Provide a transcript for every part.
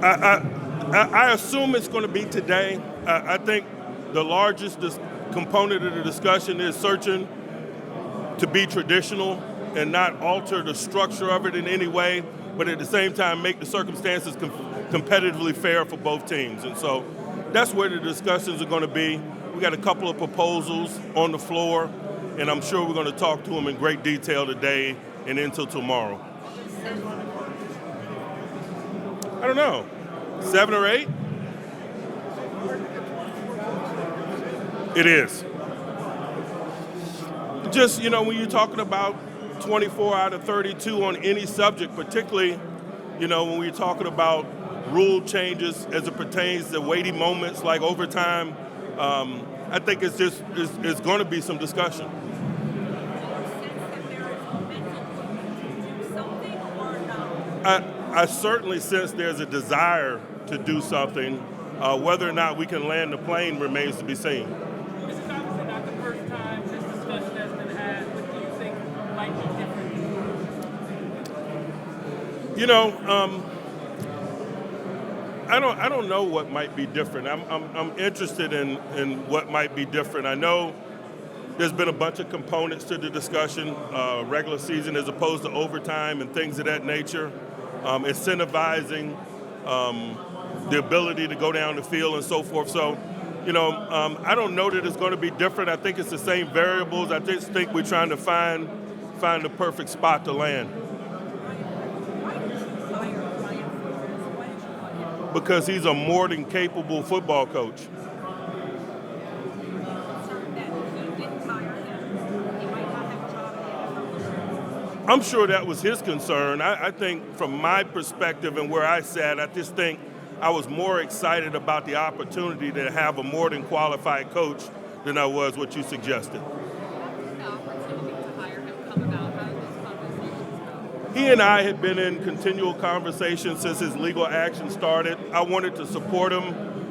I assume it's going to be today. I think the largest component of the discussion is searching to be traditional and not alter the structure of it in any way, but at the same time make the circumstances competitively fair for both teams. And so that's where the discussions are going to be. We got a couple of proposals on the floor, and I'm sure we're going to talk to them in great detail today and into tomorrow. I don't know, 7 or 8? It is. Just, when you're talking about 24 out of 32 on any subject, particularly, when we're talking about rule changes as it pertains to weighty moments like overtime, I think it's going to be some discussion. I certainly sense there's a desire to do something. Whether or not we can land the plane remains to be seen. This is obviously not the first time this discussion has been had. What do you think might be different? I don't know what might be different. I'm interested in what might be different. I know there's been a bunch of components to the discussion, regular season as opposed to overtime and things of that nature, incentivizing the ability to go down the field and so forth. So, I don't know that it's going to be different. I think it's the same variables. I just think we're trying to find the perfect spot to land. Because he's a more than capable football coach. I'm sure that was his concern. I think from my perspective and where I sat, I just think I was more excited about the opportunity to have a more than qualified coach than I was what you suggested. He and I had been in continual conversation since his legal action started. I wanted to support him,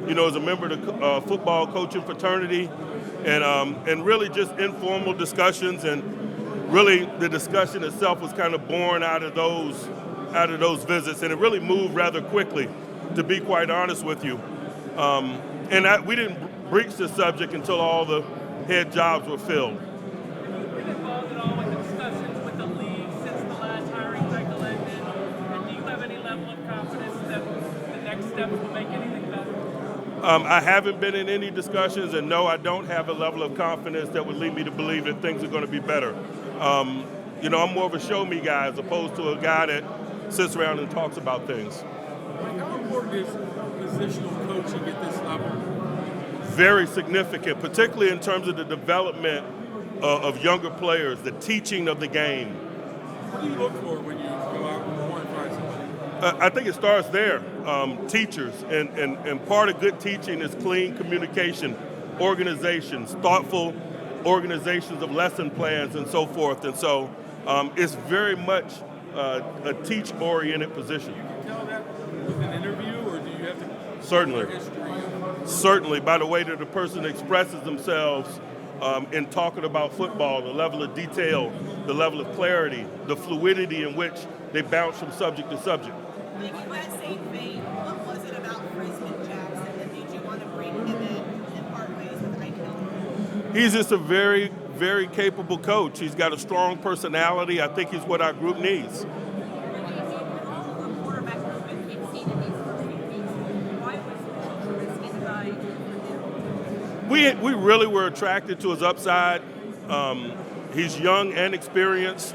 as a member of the football coaching fraternity, and really just informal discussions. And really, the discussion itself was kind of born out of those visits, and it really moved rather quickly, to be quite honest with you. We didn't breach the subject until all the head jobs were filled. I haven't been in any discussions, and no, I don't have a level of confidence that would lead me to believe that things are going to be better. I'm more of a show me guy as opposed to a guy that sits around and talks about things. How important is positional coaching at this level? Very significant, particularly in terms of the development of younger players, the teaching of the game. What do you look for when you go out and want to find somebody? I think it starts there. Teachers, and part of good teaching is clean communication, organizations, thoughtful organizations of lesson plans and so forth. And so it's very much a teach-oriented position. You can tell that with an interview, or do you have to Certainly. history? Certainly, by the way that the person expresses themselves in talking about football, the level of detail, the level of clarity, the fluidity in which they bounce from subject to subject. Thinking in that same vein, what was it about Frisman Jackson that made you want to bring him in and part ways with Ike Hill? He's just a very, very capable coach. He's got a strong personality. I think he's what our group needs. We really were attracted to his upside. He's young and experienced.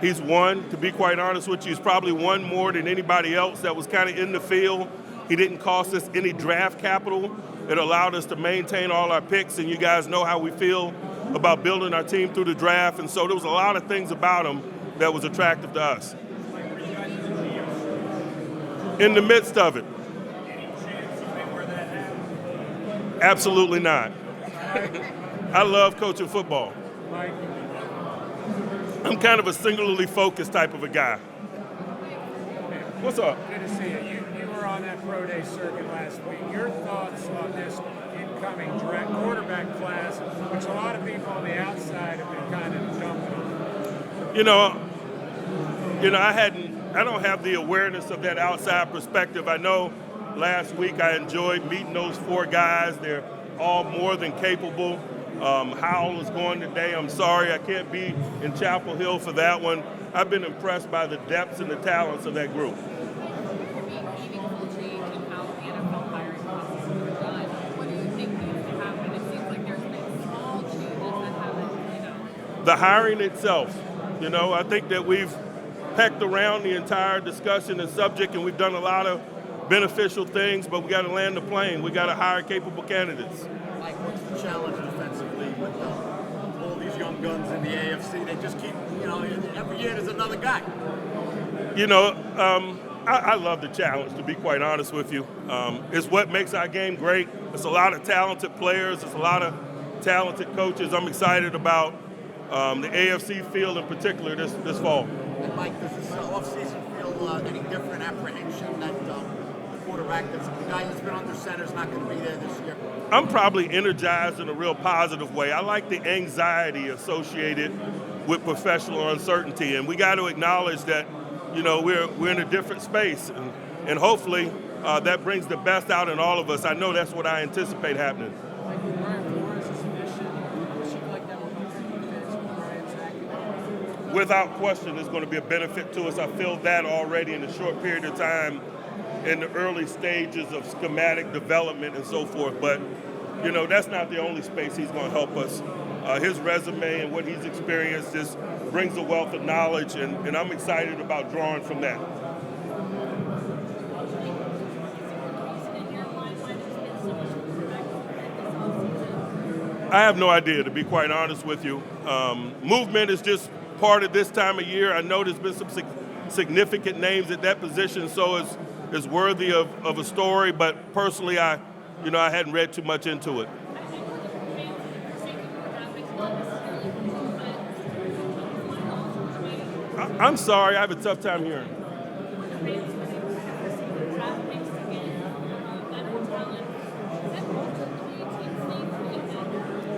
He's won, to be quite honest with you, he's probably won more than anybody else that was kind of in the field. He didn't cost us any draft capital. It allowed us to maintain all our picks, and you guys know how we feel about building our team through the draft. And so there was a lot of things about him that was attractive to us. In the midst of it. Absolutely not. I love coaching football. I'm kind of a singularly focused type of a guy. What's up? Good to see you. You were on that pro day circuit last week. Your thoughts on this incoming quarterback class, which a lot of people on the outside have been kind of dumping on? I hadn't I don't have the awareness of that outside perspective. I know last week I enjoyed meeting those 4 guys. They're all more than capable. Howell is going today. I'm sorry I can't be in Chapel Hill for that one. I've been impressed by the depths and the talents of that group. There being meaningful change in how the NFL hiring process is done. What do you think needs to happen? It seems like there's been small changes that haven't, The hiring itself. I think that we've pecked around the entire discussion and subject, and we've done a lot of beneficial things, but we got to land the plane. We got to hire capable candidates. Mike, what's the challenge defensively with all these young guns in the AFC? They just keep, every year there's another guy. I love the challenge, to be quite honest with you. It's what makes our game great. It's a lot of talented players. It's a lot of talented coaches. I'm excited about the AFC field in particular this fall. And Mike, does this offseason feel any different apprehension that the quarterback, the guy that's been under center, is not going to be there this year? I'm probably energized in a real positive way. I like the anxiety associated with professional uncertainty, and we got to acknowledge that, we're in a different space, and hopefully that brings the best out in all of us. I know that's what I anticipate happening. Brian Flores' addition, does she like that with defense with Brian's acumen? Without question, it's going to be a benefit to us. I feel that already in a short period of time in the early stages of schematic development and so forth. But, that's not the only space he's going to help us. His resume and what he's experienced just brings a wealth of knowledge, and I'm excited about drawing from that. I have no idea, to be quite honest with you. Movement is just part of this time of year. I know there's been some significant names at that position, so it's worthy of a story. But personally, I hadn't read too much into it. I'm sorry, I have a tough time hearing.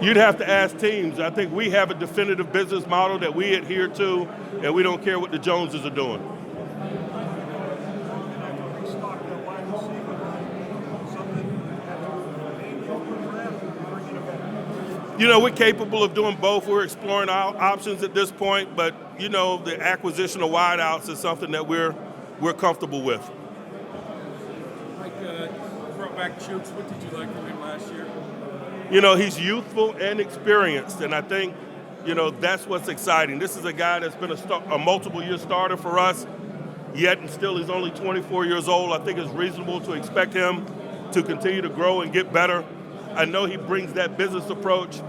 You'd have to ask teams. I think we have a definitive business model that we adhere to, and we don't care what the Joneses are doing. We're capable of doing both. We're exploring our options at this point, but the acquisition of wideouts is something that we're comfortable with. Mike, brought back Chooks. What did you like from him last year? He's youthful and experienced, and I think, that's what's exciting. This is a guy that's been a multiple-year starter for us, yet and still he's only 24 years old. I think it's reasonable to expect him to continue to grow and get better. I know he brings that business approach,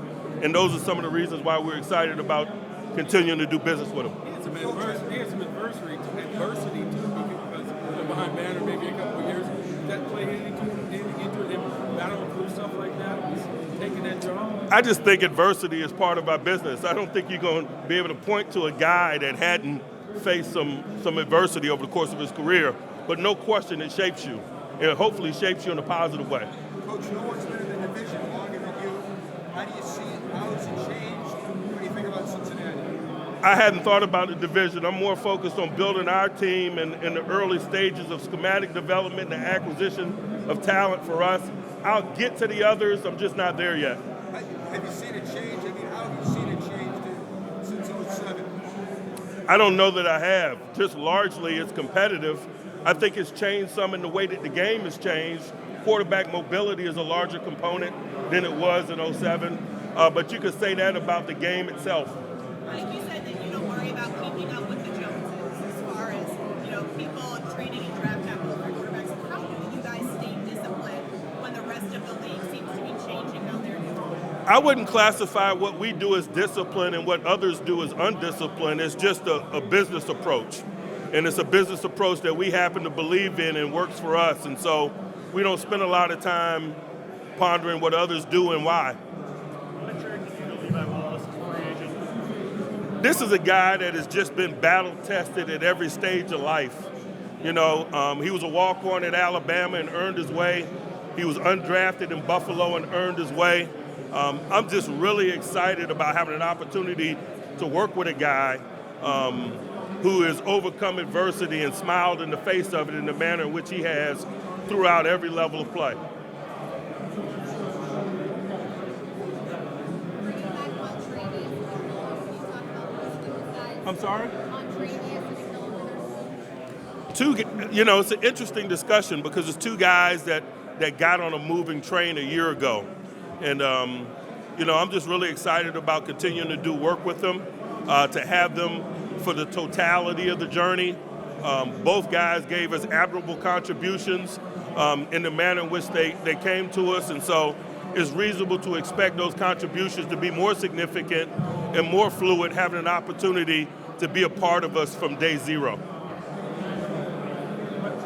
and those are some of the reasons why we're excited about continuing to do business with him. He had some adversity too, because behind Banner maybe a couple of years. Did that play into him battling through stuff like that? He's taking that job? I just think adversity is part of our business. I don't think you're going to be able to point to a guy that hadn't faced some adversity over the course of his career, but no question it shapes you. It hopefully shapes you in a positive way. Coach, no one's been in the division longer than you. How do you see it? How has it changed? What do you think about Cincinnati? I hadn't thought about the division. I'm more focused on building our team and in the early stages of schematic development and acquisition of talent for us. I'll get to the others. I'm just not there yet. Have you seen it change? I mean, how have you seen it change since 07? I don't know that I have. Just largely it's competitive. I think it's changed some in the way that the game has changed. Quarterback mobility is a larger component than it was in 07. But you could say that about the game itself. Like you said that you don't worry about keeping up with the Joneses as far as, people trading and draft capital for quarterbacks. How do you guys stay disciplined when the rest of the league seems to be changing how they're doing? I wouldn't classify what we do as discipline and what others do as undisciplined. It's just a business approach. And it's a business approach that we happen to believe in and works for us. And so we don't spend a lot of time pondering what others do and why. This is a guy that has just been battle-tested at every stage of life. He was a walk-on at Alabama and earned his way. He was undrafted in Buffalo and earned his way. I'm just really excited about having an opportunity to work with a guy who has overcome adversity and smiled in the face of it in the manner in which he has throughout every level of play. I'm sorry? It's an interesting discussion because it's two guys that got on a moving train a year ago. And, I'm just really excited about continuing to do work with them, to have them for the totality of the journey. Both guys gave us admirable contributions in the manner in which they came to us. And so it's reasonable to expect those contributions to be more significant and more fluid, having an opportunity to be a part of us from day zero.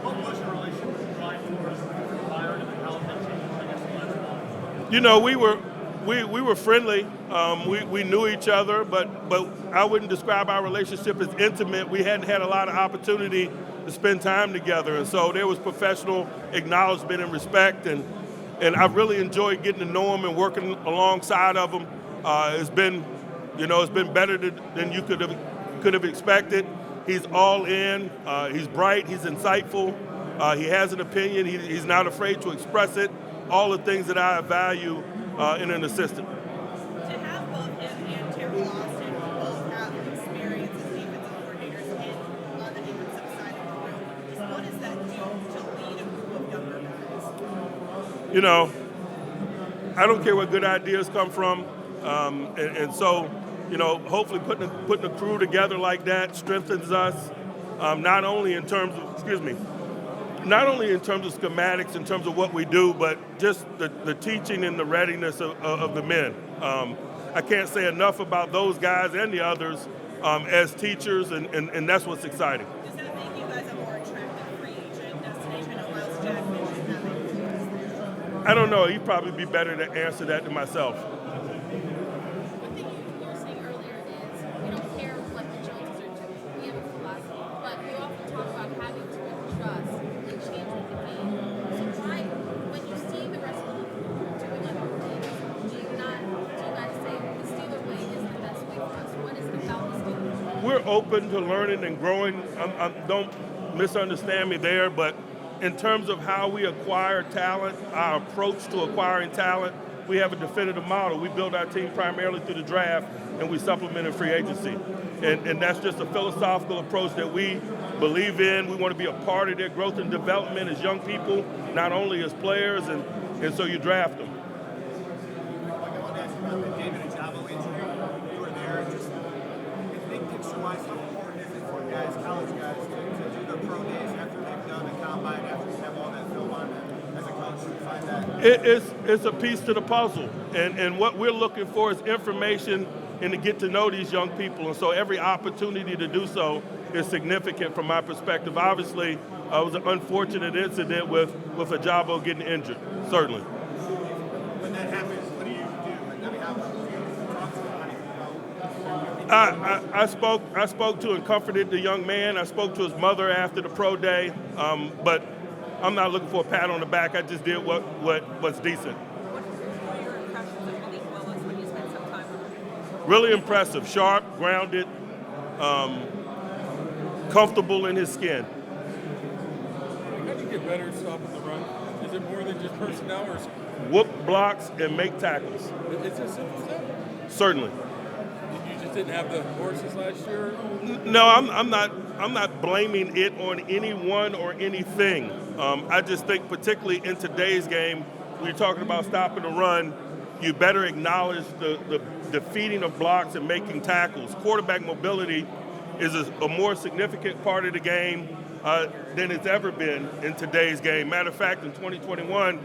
What was your relationship with Brian Flores prior to the California change, I guess, We were friendly. We knew each other, but I wouldn't describe our relationship as intimate. We hadn't had a lot of opportunity to spend time together, and so there was professional acknowledgement and respect, and I've really enjoyed getting to know him and working alongside of him. It's been better than you could have expected. He's all in. He's bright. He's insightful. He has an opinion. He's not afraid to express it. All the things that I value in an assistant. To have both him and Terrell Austin both have experience as defensive coordinators on the defensive side of the room, what does that do to lead a group of younger guys? I don't care where good ideas come from, and so, hopefully putting a crew together like that strengthens us, not only in terms of schematics, in terms of what we do, but just the teaching and the readiness of the men. I can't say enough about those guys and the others as teachers, and that's what's exciting. Does that make you guys a more attractive free agent destination? I know Miles Jack mentioned having influence there. I don't know. He'd probably be better to answer that than myself. One thing you were saying earlier is we don't care what the Joneses are doing. We have a philosophy, but we often talk about having to adjust and change with the game. So when you see the rest of the league doing other things, do you guys say the Steeler way is the best way for us? What is it about the Steelers? We're open to learning and growing. Don't misunderstand me there, but in terms of how we acquire talent, our approach to acquiring talent, we have a definitive model. We build our team primarily through the draft, and we supplement in free agency. And that's just a philosophical approach that we believe in. We want to be a part of their growth and development as young people, not only as players, and so you draft them. I wanted to ask you about the David Ajabo injury. You were there. Just big picture-wise, how important is it for guys, college guys, to do their pro days after they've done a combine, after you have all that film on them? As a coach, you find that It's a piece to the puzzle, and what we're looking for is information and to get to know these young people, and so every opportunity to do so is significant from my perspective. Obviously, it was an unfortunate incident with Ajabo getting injured, certainly. when that happens, what do you do? I mean, how do you talk to them? I spoke to and comforted the young man. I spoke to his mother after the pro day, but I'm not looking for a pat on the back. I just did what's decent. What were your impressions of Malik Willis when you spent some time with him? Really impressive, sharp, grounded, comfortable in his skin. How do you get better at stopping the run? Is it more than just personnel, or is Whoop blocks and make tackles. it simple stuff? Certainly. You just didn't have the horses last year? No, I'm not blaming it on anyone or anything. I just think, particularly in today's game, when you're talking about stopping the run, you better acknowledge the defeating of blocks and making tackles. Quarterback mobility is a more significant part of the game than it's ever been in today's game. Matter of fact, in 2021,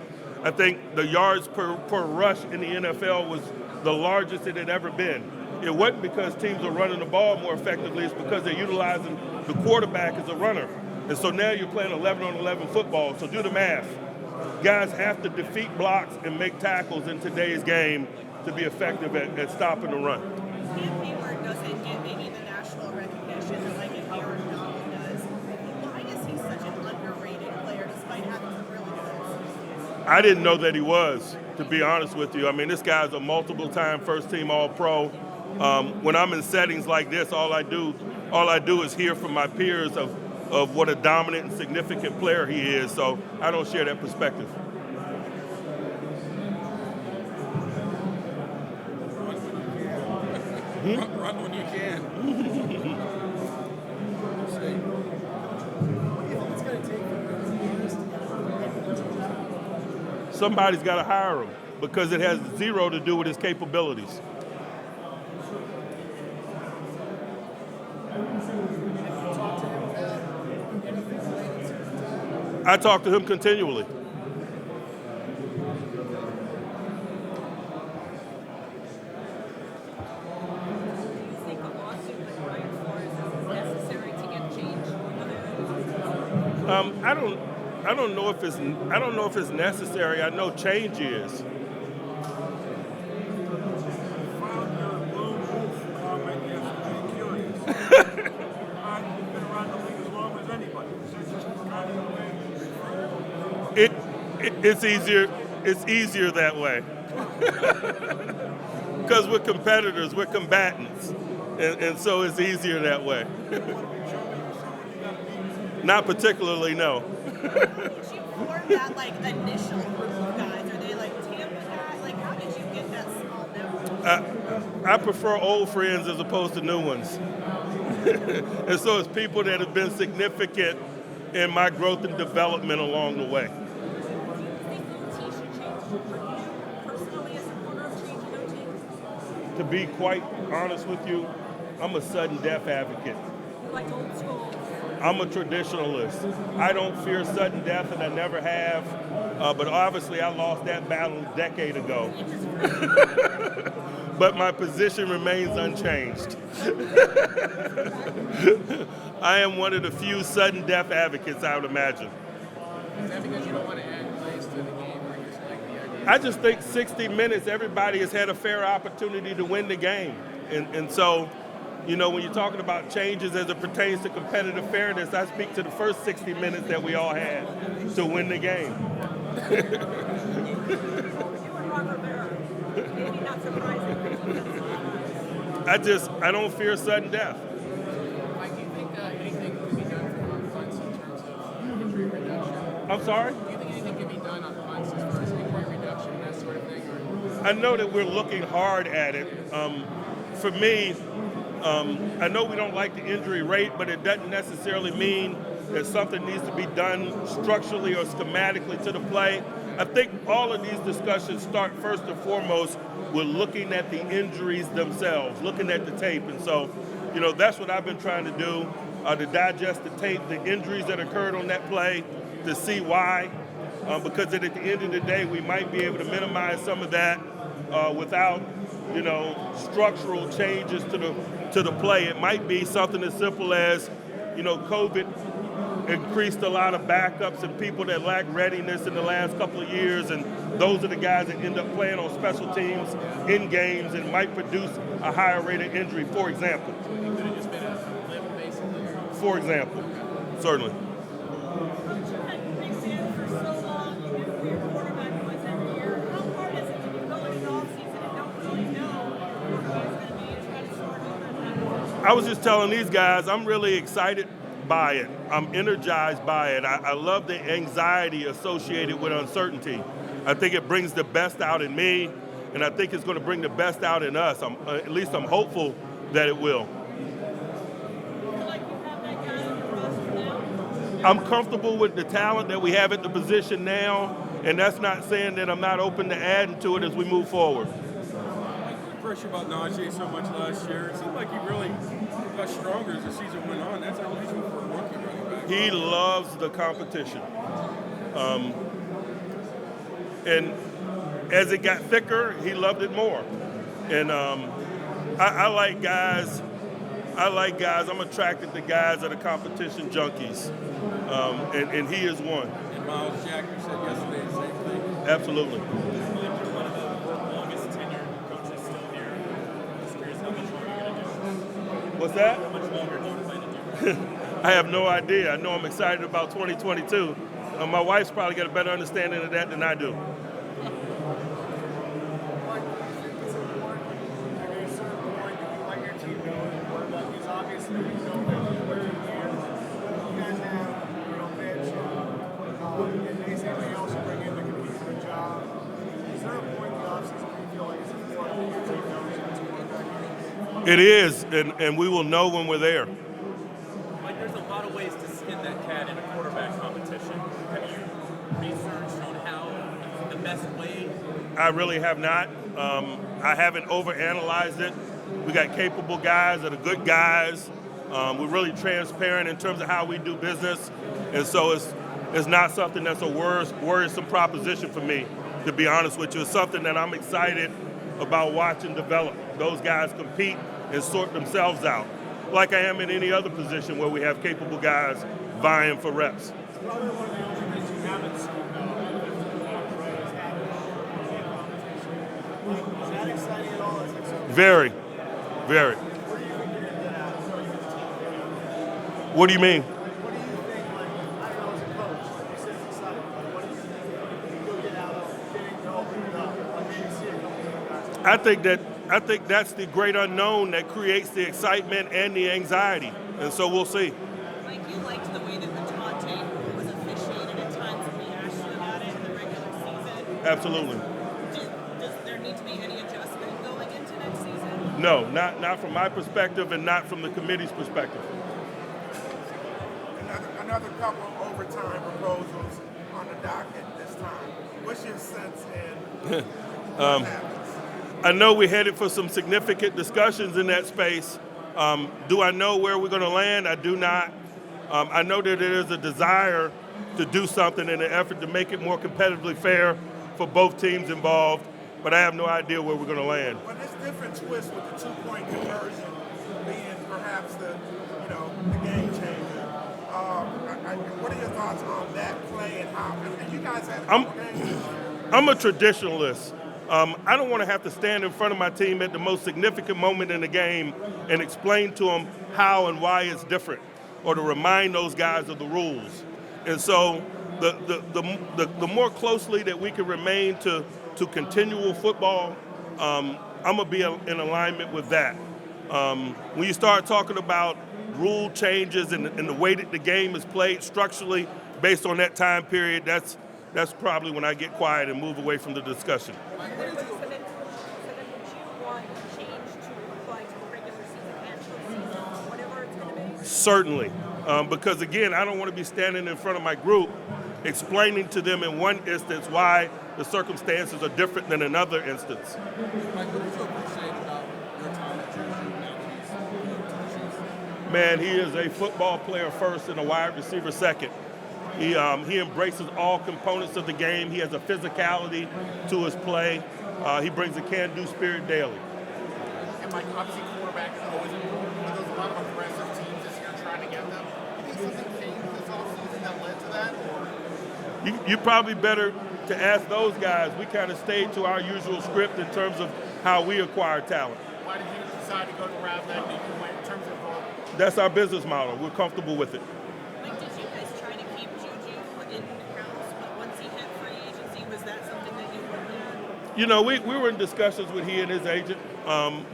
I think the yards per rush in the NFL was the largest it had ever been. It wasn't because teams are running the ball more effectively, it's because they're utilizing the quarterback as a runner. And so now you're playing 11-on-11 football, so do the math. Guys have to defeat blocks and make tackles in today's game to be effective at stopping the run. Cam Hayward doesn't get maybe the national recognition that like a Aaron Donald does. Why is he such an underrated player despite having some really good seasons? I didn't know that he was, to be honest with you. I mean, this guy's a multiple-time first-team All-Pro, when I'm in settings like this, all I do is hear from my peers of what a dominant and significant player he is. So I don't share that perspective. Run when you can. Somebody's got to hire him because it has zero to do with his capabilities. I talk to him continually. Think a lawsuit like Brian Flores is necessary to get change? I don't know if it's necessary. I know change is. Found your lone wolf comment yesterday curious. You've been around the league as long as anybody. So it's just kind of the way It's easier that way. Because we're competitors, we're combatants. And so it's easier that way. Not particularly, no. Did you form that like initial group of guys? Are they like Tampa guys? Like how did you get that small network? I prefer old friends as opposed to new ones. And so it's people that have been significant in my growth and development along the way. Do you think OT should change for you personally as a supporter of changing OT? To be quite honest with you, I'm a sudden death advocate. You like old school? I'm a traditionalist. I don't fear sudden death, and I never have. But obviously, I lost that battle a decade ago. But my position remains unchanged. I am one of the few sudden death advocates, I would imagine. Is that because you don't want to add plays to the game, or you just like the idea? I just think 60 minutes, everybody has had a fair opportunity to win the game. And so, you know, when you're talking about changes as it pertains to competitive fairness, I speak to the first 60 minutes that we all had to win the game. You and Ron Rivera, maybe not surprising, but I don't fear sudden death. Mike, do you think anything could be done on punts in terms of injury reduction? I'm sorry? Do you think anything can be done on punts as far as injury reduction and that sort of thing? Or? I know that we're looking hard at it. For me, I know we don't like the injury rate, but it doesn't necessarily mean that something needs to be done structurally or schematically to the play. I think all of these discussions start first and foremost with looking at the injuries themselves, looking at the tape. And so, you know, that's what I've been trying to do, to digest the tape, the injuries that occurred on that play, to see why. Because at the end of the day, we might be able to minimize some of that without, you know, structural changes to the play. It might be something as simple as, you know, COVID increased a lot of backups and people that lack readiness in the last couple of years, and those are the guys that end up playing on special teams in games and might produce a higher rate of injury, for example. So it could have just been a limb, basically. For example, certainly. You've been big fan for so long. You've been where your quarterback was every year. How hard is it when you go into the offseason and don't really know who your quarterback's going to be and try to start over at that point? I was just telling these guys, I'm really excited by it. I'm energized by it. I love the anxiety associated with uncertainty. I think it brings the best out in me, and I think it's going to bring the best out in us. At least I'm hopeful that it will. Feel like you have that guy on your roster now? I'm comfortable with the talent that we have at the position now, and that's not saying that I'm not open to adding to it as we move forward. Pressure about Najee so much last year. It seemed like he really got stronger as the season went on. That's unusual for a rookie running back. He loves the competition. And as it got thicker, he loved it more. And I like guys. I'm attracted to guys that are competition junkies. And he is one. And Miles Jack, you said yesterday the same thing. Absolutely. What's that? How much longer do you plan to do? I have no idea. I know I'm excited about 2022. My wife's probably got a better understanding of that than I do. Like, is it important at a certain point to It is, and we will know when we're there. Like, there's a lot of ways to skin that cat in a quarterback competition. Have you researched on how the best way? I really have not. I haven't overanalyzed it. We got capable guys that are good guys. We're really transparent in terms of how we do business, and so it's not something that's a worrisome proposition for me, to be honest with you. It's something that I'm excited about watching develop. Those guys compete and sort themselves out, like I am in any other position where we have capable guys vying for reps. It's probably one of the only things you haven't seen, is that exciting at all? Is it something? Very, very. What do you think you're going to get out of it? What do you mean? What do you think, like, I don't know, as a coach, like you said, it's exciting, but what do you think you'll get out of getting to open it up? Like, maybe see a couple of guys. I think that's the great unknown that creates the excitement and the anxiety, and so we'll see. Mike, you liked the way that the taunting was officiated at times when we asked you about it in the regular season. Absolutely. Does there need to be any adjustment going into next season? No, not from my perspective and not from the committee's perspective. Another couple of overtime proposals on the docket this time. What's your sense in what happens? I know we're headed for some significant discussions in that space. Do I know where we're going to land? I do not. I know that there is a desire to do something in an effort to make it more competitively fair for both teams involved, but I have no idea where we're going to land. But this different twist with the 2-point conversion being perhaps the game changer. What are your thoughts on that play and how? And you guys had a couple games this year. I'm a traditionalist. I don't want to have to stand in front of my team at the most significant moment in the game and explain to them how and why it's different, or to remind those guys of the rules. And so the more closely that we can remain to continual football, I'm going to be in alignment with that. When you start talking about rule changes and the way that the game is played structurally based on that time period, that's probably when I get quiet and move away from the discussion. So then would you want change to apply to the regular season and postseason, whatever it's going to be? Certainly, because again, I don't want to be standing in front of my group explaining to them in one instance why the circumstances are different than another instance. Mike, what did you appreciate about your time at Jersey now that he's moved to the Chiefs? Man, he is a football player first and a wide receiver second. He embraces all components of the game. He has a physicality to his play. He brings a can-do spirit daily. And Mike, obviously quarterback is always important, but there's a lot of aggressive teams this year trying to get them. You think something changed this offseason that led to that? Or? You probably better to ask those guys. We kind of stayed to our usual script in terms of how we acquire talent. Why did you decide to go the route that you went in terms of? That's our business model. We're comfortable with it. Like, did you guys try to keep Juju in-house, but once he hit free agency, was that something that you looked at? We were in discussions with he and his agent,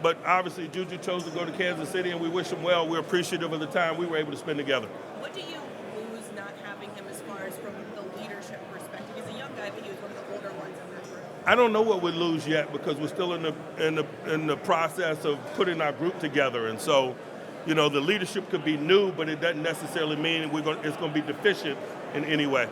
but obviously Juju chose to go to Kansas City, and we wish him well. We're appreciative of the time we were able to spend together. What do you lose not having him as far as from the leadership perspective? He's a young guy, but he was one of the older ones in that group. I don't know what we lose yet because we're still in the process of putting our group together, and so, the leadership could be new, but it doesn't necessarily mean it's going to be deficient in any way.